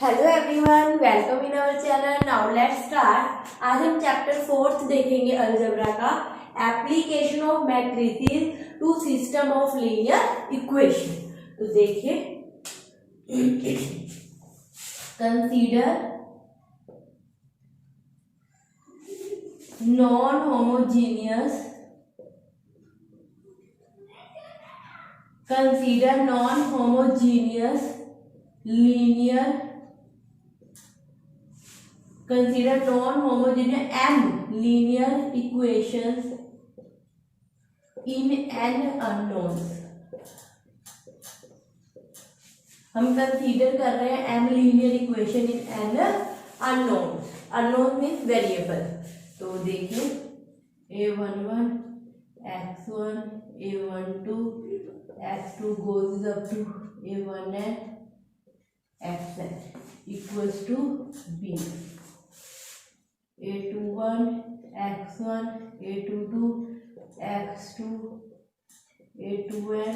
Hello everyone, welcome in our channel. Now let's start. आज हम chapter 4 देखेंगे algebra का, application of matrices to system of linear equation. तो देखिए, consider non homogeneous m linear equations in n unknowns। हम consider कर रहे हैं m linear equation in n unknowns। unknown means variable. तो देखिए, a11 x1 a12 x2 goes up to a1n xn equals to b, a21 x1 a22 x2 a2n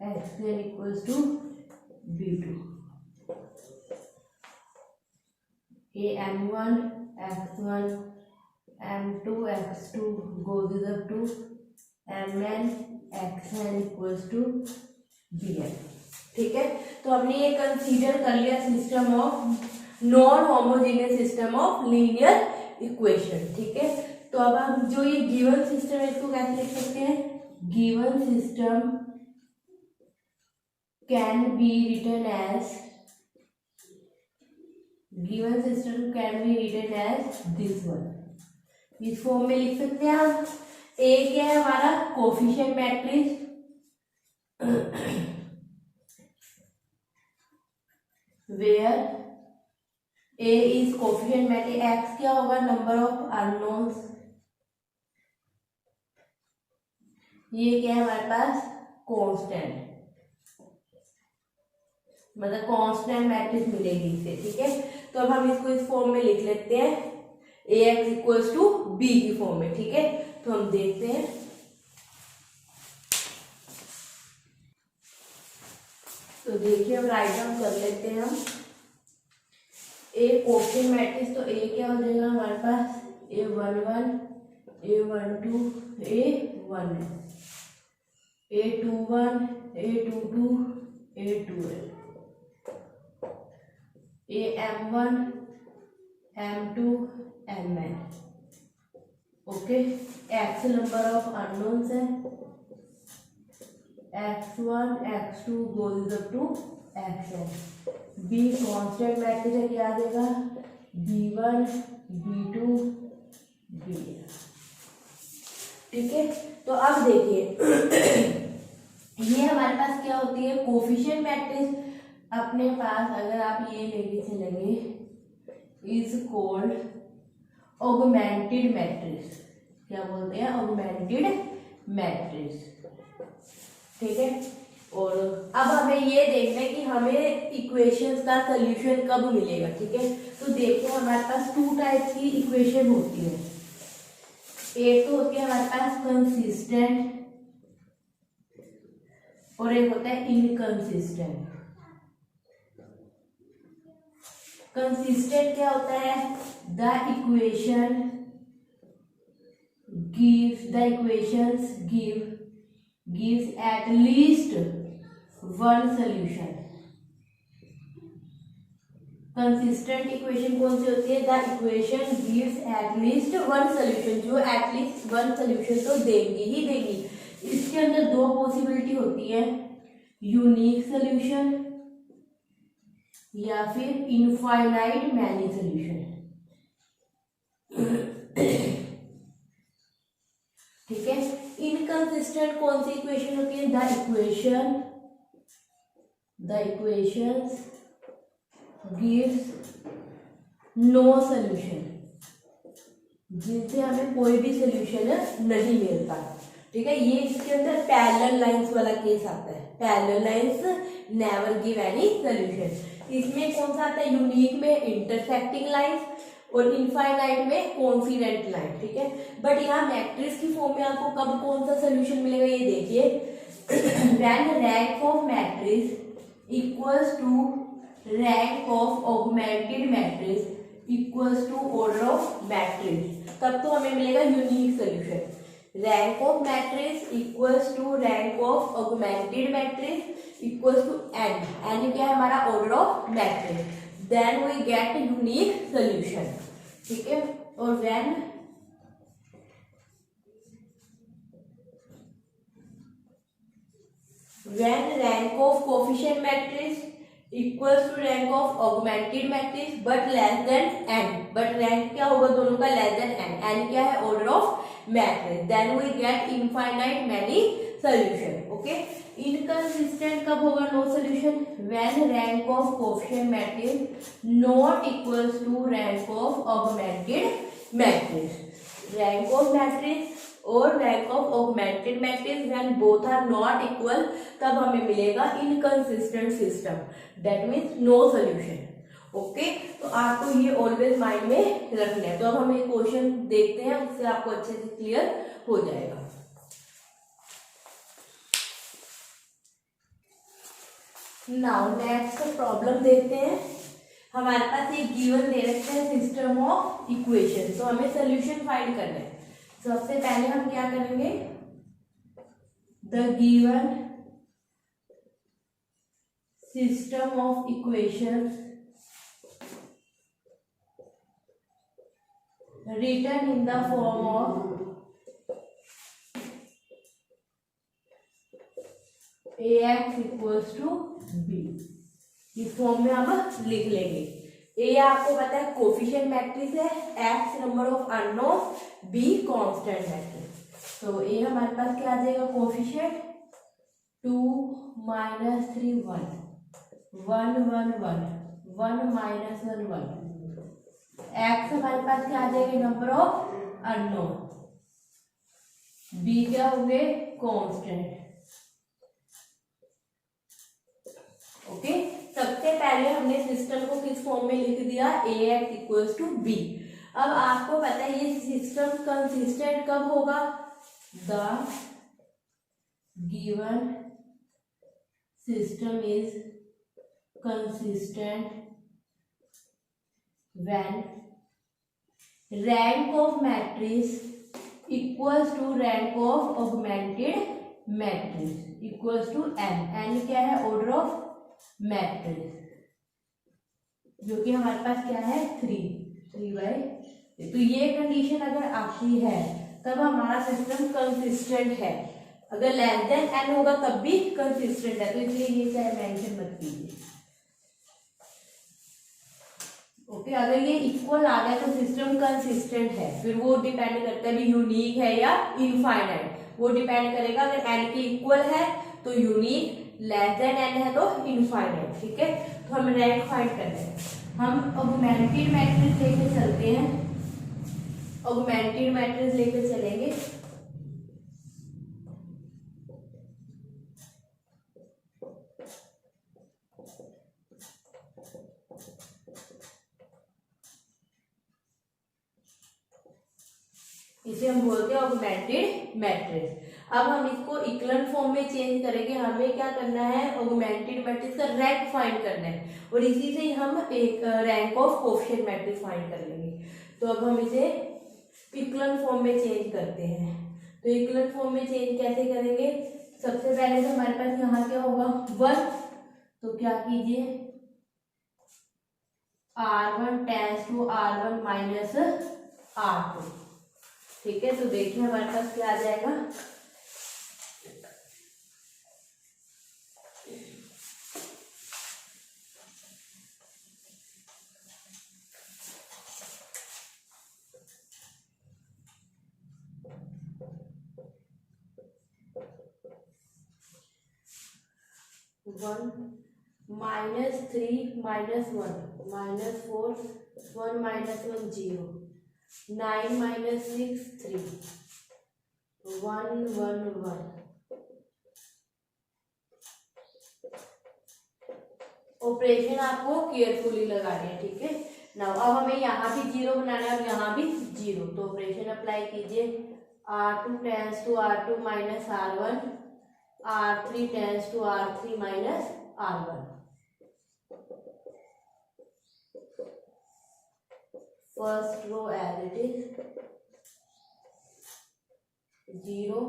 xn equals to b2, am1 x1 m2 x2 goes up to mn xn equals to bn। ठीक है, तो हमने ये consider कर लिया system of non homogeneous system of linear equation. ठीक है, तो अब हम जो ये गिवन सिस्टम है इसको कैसे लिख सकते हैं? Given system can be written as this one. इस फॉर्म में लिख सकते हैं हम। ए क्या है हमारा? Coefficient matrix, where A is coefficient matrix, X क्या होगा? Number of unknowns. ये क्या है हमारे पास? कांस्टेंट, मतलब कांस्टेंट मैट्रिक्स मिलेगी इससे। ठीक है, तो अब हम इसको इस फॉर्म में लिख लेते हैं, ए एक्स इक्वल्स टू बी की फॉर्म में। ठीक है, तो हम देखते हैं। तो देखिए, अब राइट डाउन कर लेते हैं हम। ए कोफिशिएंट मैट्रिक्स, तो ए क्या हो जाएगा हमारे पास? a11 a12 a1n, a21 a22 a2n, am1 m2 mn। Okay, X number of unknowns है, x1 x2 goes up to xn। B constant matrix है, क्या आ जाएगा? b1 b2 bn। ठीक है, तो अब देखिए, ये हमारे पास क्या होती है? Coefficient matrix. अपने पास अगर आप ये लेके चलेंगे, इज कॉल्ड ऑगमेंटेड मैट्रिक्स। क्या बोलते हैं? Augmented matrix. ठीक है, और अब हमें ये देखना है कि हमें इक्वेशंस का सॉल्यूशन कब मिलेगा। ठीक है, तो देखिए, हमारे पास टू टाइप्स की इक्वेशन होती है। एक तो होती है हमारे पास कंसिस्टेंट और एक होता है इनकंसिस्टेंट। कंसिस्टेंट क्या होता है? The equations gives at least one solution। Consistent equation कौन सी होती है? The equation gives at least one solution, जो at least one solution तो देंगी ही देंगी। इसके अंदर दो पॉसिबिलिटी होती है, यूनिक सोल्यूशन या फिर इनफाइनाइट मैनी सोल्यूशन। ठीक है, इनकंसिस्टेंट कौन सी इक्वेशन होती है? The equations gives no solution, जिनसे हमें कोई भी सोल्यूशन नहीं मिलता। ठीक है, ये इसके अंदर पैरेलल लाइंस वाला केस आता है। Parallel lines never give any solution. इसमें कौन सा आता है? यूनिक में इंटरसेक्टिंग लाइंस और इनफाइनाइट में कॉन्फिडेंट लाइन। ठीक है, बट यहाँ मैट्रिक्स की फॉर्म में आपको कब कौन सा सोल्यूशन मिलेगा ये देखिए। When rank of matrix equals to rank of augmented matrix equals to order of matrix, तब तो हमें मिलेगा unique solution. Rank of matrix equals to rank of augmented matrix equals to n, N क्या है हमारा order of matrix, then we get unique solution. ठीक है, और when rank of coefficient matrix equals to rank of augmented matrix but less than n, but rank क्या होगा दोनों का लेस देन एन, एन क्या है order of matrix, then we get infinite many solution. Okay, inconsistent कब होगा no solution, when rank of coefficient matrix not equals to rank of augmented matrix. Rank of matrix और rank of augmented matrix when both are not equal, तब हमें मिलेगा inconsistent system, that means no solution. Okay, तो आपको ये always mind में रखना है। तो अब हम एक क्वेश्चन देखते हैं, उससे आपको अच्छे से क्लियर हो जाएगा। नाउ नेक्स्ट प्रॉब्लम देखते हैं। हमारे पास एक गिवन दे रखा है सिस्टम ऑफ इक्वेशन, तो हमें सोल्यूशन फाइंड करना है। सबसे पहले हम क्या करेंगे, the given system of equation written in the form of ax equals to b, इस फॉर्म में हम लिख लेंगे। ए आपको पता है कोफिशिएंट मैट्रिक्स है, X number of unknown, B constant matrix. तो ए हमारे पास क्या आ जाएगा कोफिशिएंट 2 - 3 1 1 1 1 1 - 1 1। एक्स हमारे पास क्या आ जाएगा नंबर ऑफ अननोन, बी क्या होंगे कांस्टेंट। ओके, सबसे पहले हमने सिस्टम को किस फॉर्म में लिख दिया, A X equals to B. अब आपको पता है ये सिस्टम कंसिस्टेंट कब होगा, the given system is consistent when rank of matrix equals to rank of augmented matrix equals to n, N क्या है ऑर्डर ऑफ मैट्रिक्स, जो कि हमारे पास क्या है 3/3। तो ये कंडीशन अगर आती है तब हमारा सिस्टम कंसिस्टेंट है, अगर लेस देन एन होगा तब भी कंसिस्टेंट है, तो इसलिए ये चाहे मेंशन मत कीजिए। ओके, अगर ये इक्वल आ गया तो सिस्टम कंसिस्टेंट है, फिर वो डिपेंड करता है भी यूनिक है या इनफाइनाइट, वो डिपेंड करेगा। अगर एन के इक्वल है तो यूनिक, लेस देन एन है तो इनफाइनाइट। ठीक है, तो हम रैंक फाइंड करते हैं। हम ऑगमेंटेड मैट्रिक्स लेके चलते हैं, ऑगमेंटेड मैट्रिक्स लेके चलेंगे। इसे हम बोलते हैं ऑगमेंटेड मैट्रिक्स। अब हम इसको इक्वलेंट फॉर्म में चेंज करेंगे। हमें क्या करना है, ऑगमेंटेड मैट्रिक्स का रैंक फाइंड करना है, और इसी से हम एक rank of coefficient matrix find कर लेंगे। तो अब हम इसे इक्वलेंट फॉर्म में चेंज करते हैं। तो इक्वलेंट फॉर्म में चेंज कैसे करेंगे, सबसे पहले तो हमारे पास यहाँ क्या होगा 1, तो क्या कीजिए R1 tense to R1 minus R2। ठीक है, तो देखिए हमारे पास क्या आ जाएगा, -3 - 1 -4 1 - 1 0 9 - 6 3 1 1 1। ऑपरेशन आपको केयरफुली लगाने हैं। ठीक है, नाउ अब हमें यहाँ भी 0 बनाना है और यहाँ भी 0, तो ऑपरेशन अप्लाई कीजिए। R2 tends to R2 minus R1, R3 tends to R3 minus R1। First row as it is 0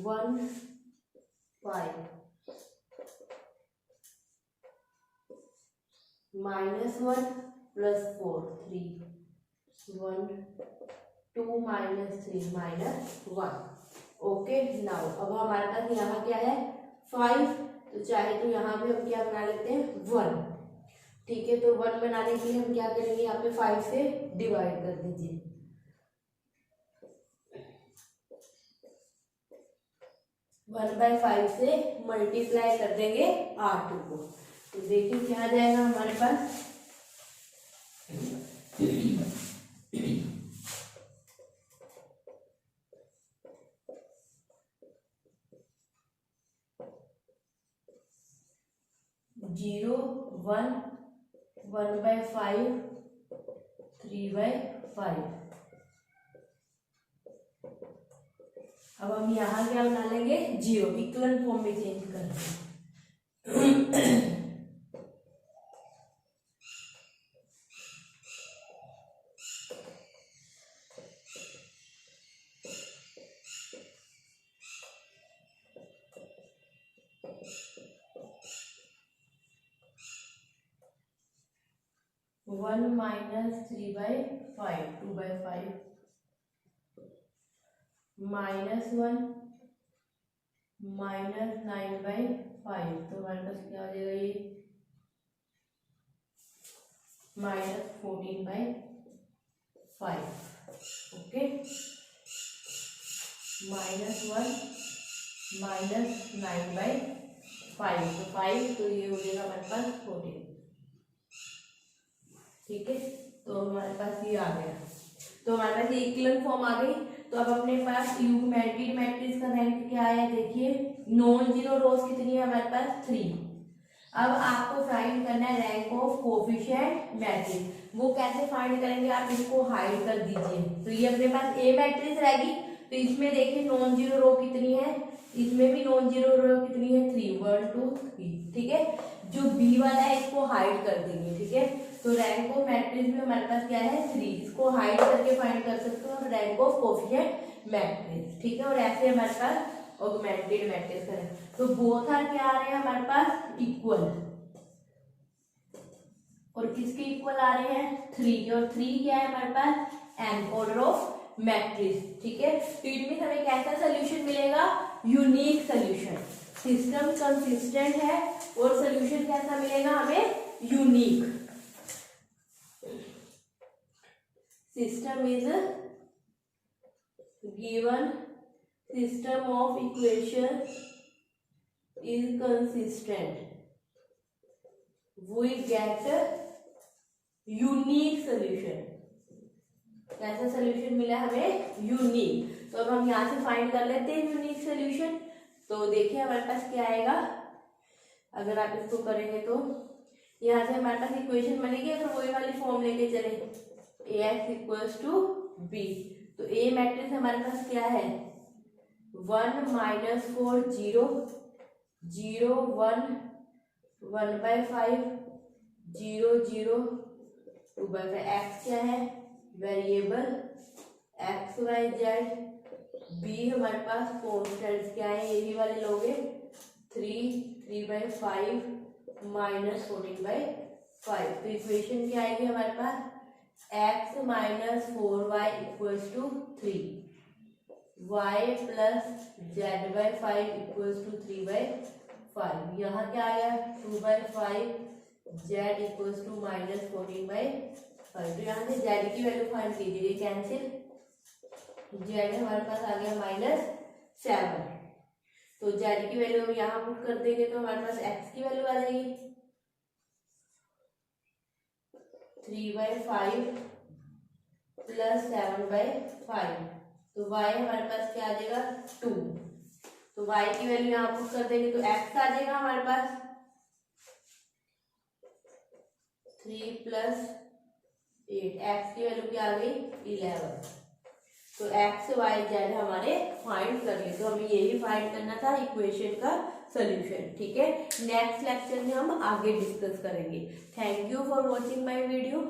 1 5 -1 + 4 3 1 2 - 3 -1। Okay, now अब हमारे पास यहाँ क्या है 5, तो चाहे तो यहाँ पे हम क्या बना लेते हैं 1। ठीक है, तो 1 बनाने के लिए हम क्या करेंगे, यहाँ पे 5 से डिवाइड कर दीजिए। 1/5 से मल्टीप्लाई कर देंगे R2 को, तो देखिए क्या आ जाएगा हमारे पास 0 1 1/5 3/5। अब हम यहाँ क्या बना लेंगे 0, इक्वल फॉर्म में चेंज कर देंगे। 1 - 3/5 2/5 -1 -9/5, तो हमारे पास क्या हो जाएगा ये -14/5। ओके, -1 -9/5, तो 5, तो ये हो जाएगा हमारे पास 14। ठीक है, तो हमारे पास ये आ गया, तो हमारे पास ये इक्विवेलेंट फॉर्म आ गई। तो अब अपने पास ऑगमेंटेड मैट्रिक्स का रैंक क्या है, देखिए नॉन जीरो रोज कितनी है हमारे पास 3। अब आपको फाइंड करना है रैंक ऑफ कोफिशिएंट मैट्रिक्स। वो कैसे फाइंड करेंगे, आप इसको हाइड कर दीजिए, तो ये अपने पास ए मैट्रिक्स रहेगी, तो इसमें देखिए नॉन जीरो रो कितनी है, इसमें भी नॉन जीरो रो कितनी है 3 1 2 3। ठीक है, जो बी वाला है इसको हाइड कर देंगे। ठीक है, तो रैंक ऑफ मैट्रिक्स में हमारे पास क्या है 3, इसको हाइड करके फाइंड कर सकते हो रैंक ऑफ कोफिशिएंट मैट्रिक्स। ठीक है, और ऐसे हमारे पास ऑगमेंटेड मैट्रिक्स है, तो बोथ आर क्या आ रहे हैं हमारे पास इक्वल, और किसके इक्वल आ रहे हैं 3, और 3 क्या है हमारे पास n ऑर्डर ऑफ मैट्रिक्स। ठीक है, तो इट मींस हमें कैसा सोल्यूशन मिलेगा, यूनिक सोल्यूशन। सिस्टम कंसिस्टेंट है और सोल्यूशन कैसा मिलेगा हमें, unique. System is given, system of equation is consistent, we get unique solution. कैसा सोल्यूशन मिला हमें, यूनिक। तो अब हम यहाँ से फाइंड कर लेते हैं यूनिक सोल्यूशन। तो देखिए हमारे पास क्या आएगा, अगर आप इसको करेंगे तो यहाँ से हमारे पास इक्वेशन बनेगी, अगर वही वाली फॉर्म लेके चले Ax = b, तो ए मैट्रिक्स हमारे पास क्या है 1 - 4 0 0 1 1/5 0 0 2/5। एक्स क्या है variable X Y Z, B हमारे पास कॉन्स्टेंट्स क्या है, यही वाले लोगे 3 3/5 -14/5। तो इक्वेशन क्या आएगी हमारे पास x - 4y = 3, y + z/5 = 3/5। यहाँ क्या आया 2/5, z = -14/5। तो यहाँ से z की वैल्यू फाइंड कीजिए, कैंसिल, z हमारे पास आ गया -7। तो z की वैल्यू हम यहाँ पुट कर देंगे, तो हमारे पास x की वैल्यू आ जाएगी 3/5 + 7/5। तो y हमारे पास क्या आ जाएगा 2, तो y की वैल्यू यहाँ पुट कर देंगे, तो x आ जाएगा हमारे पास 3 + 8, x की वैल्यू क्या आ गई 11। तो x y z हमारे फाइंड कर लिए, तो हमें यही फाइंड करना था इक्वेशन का सोल्यूशन। ठीक है, नेक्स्ट लेक्चर में हम आगे डिस्कस करेंगे। Thank you for watching my video.